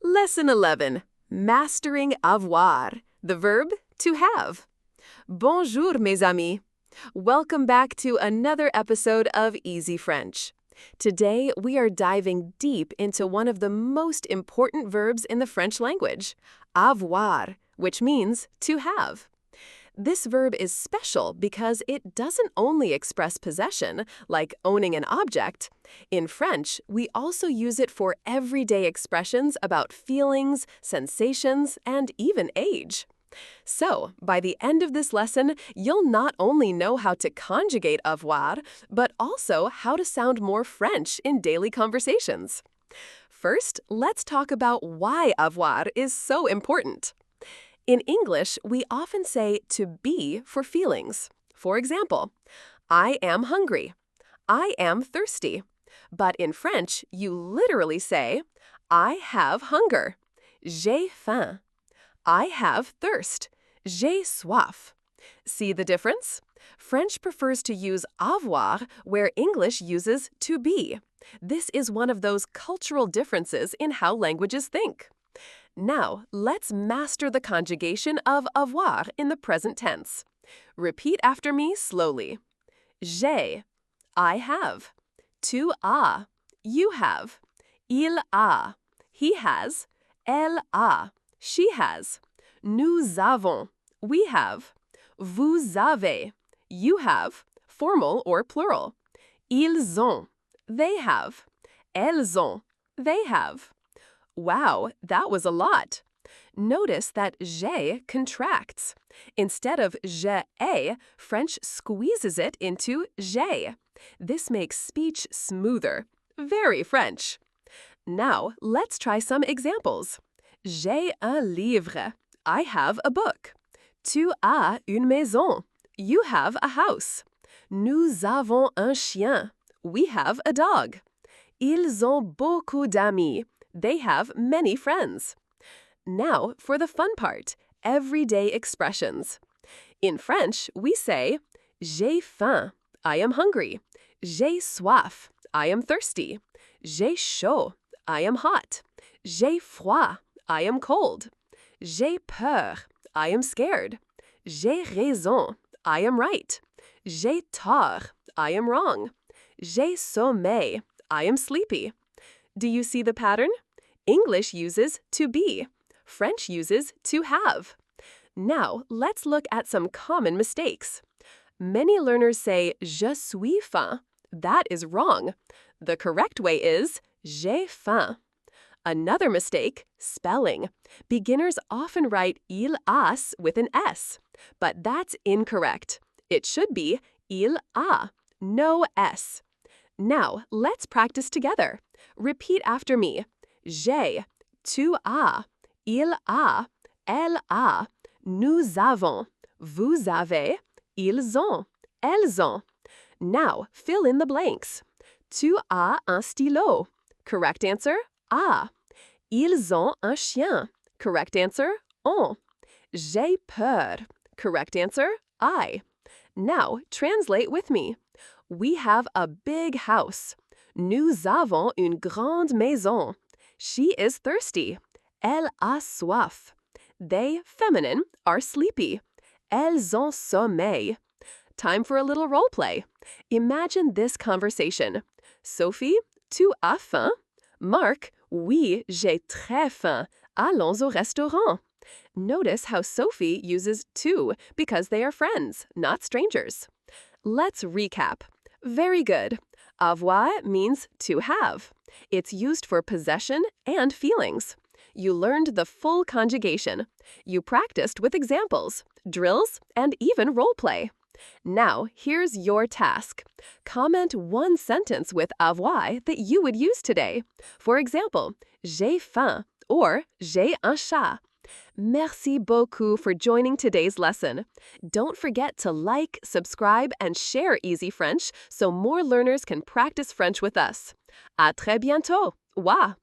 Lesson 11. Mastering avoir, the verb to have. Bonjour, mes amis. Welcome back to another episode of EzeeFrench. Today, we are diving deep into one of the most important verbs in the French language, avoir, which means to have. This verb is special because it doesn't only express possession, like owning an object. In French, we also use it for everyday expressions about feelings, sensations, and even age. So, by the end of this lesson, you'll not only know how to conjugate avoir, but also how to sound more French in daily conversations. First, let's talk about why avoir is so important. In English, we often say to be for feelings. For example, I am hungry. I am thirsty. But in French, you literally say, I have hunger. J'ai faim. I have thirst. J'ai soif. See the difference? French prefers to use avoir where English uses to be. This is one of those cultural differences in how languages think. Now, let's master the conjugation of avoir in the present tense. Repeat after me slowly. J'ai, I have. Tu as, you have. Il a, he has. Elle a, she has. Nous avons, we have. Vous avez, you have, formal or plural. Ils ont, they have. Elles ont, they have. Wow, that was a lot. Notice that j'ai contracts. Instead of je ai, French squeezes it into j'ai. This makes speech smoother. Very French. Now, let's try some examples. J'ai un livre. I have a book. Tu as une maison. You have a house. Nous avons un chien. We have a dog. Ils ont beaucoup d'amis. They have many friends. Now, for the fun part, everyday expressions. In French, we say, j'ai faim, I am hungry. J'ai soif, I am thirsty. J'ai chaud, I am hot. J'ai froid, I am cold. J'ai peur, I am scared. J'ai raison, I am right. J'ai tort, I am wrong. J'ai sommeil, I am sleepy. Do you see the pattern? English uses to be. French uses to have. Now, let's look at some common mistakes. Many learners say je suis faim. That is wrong. The correct way is j'ai faim. Another mistake, spelling. Beginners often write il as with an S, but that's incorrect. It should be il a, no S. Now, let's practice together. Repeat after me. J'ai, tu as, il a, elle a, nous avons, vous avez, ils ont, elles ont. Now, fill in the blanks. Tu as un stylo. Correct answer, a. Ils ont un chien. Correct answer, ont. J'ai peur. Correct answer, I. Now, translate with me. We have a big house. Nous avons une grande maison. She is thirsty. Elle a soif. They, feminine, are sleepy. Elles ont sommeil. Time for a little role play. Imagine this conversation. Sophie, tu as faim? Marc, oui, j'ai très faim. Allons au restaurant. Notice how Sophie uses tu because they are friends, not strangers. Let's recap. Very good. Avoir means to have. It's used for possession and feelings. You learned the full conjugation. You practiced with examples, drills, and even role play. Now, here's your task. Comment one sentence with avoir that you would use today. For example, j'ai faim or j'ai un chat. Merci beaucoup for joining today's lesson. Don't forget to like, subscribe, and share EzeeFrench so more learners can practice French with us. À très bientôt. Au revoir.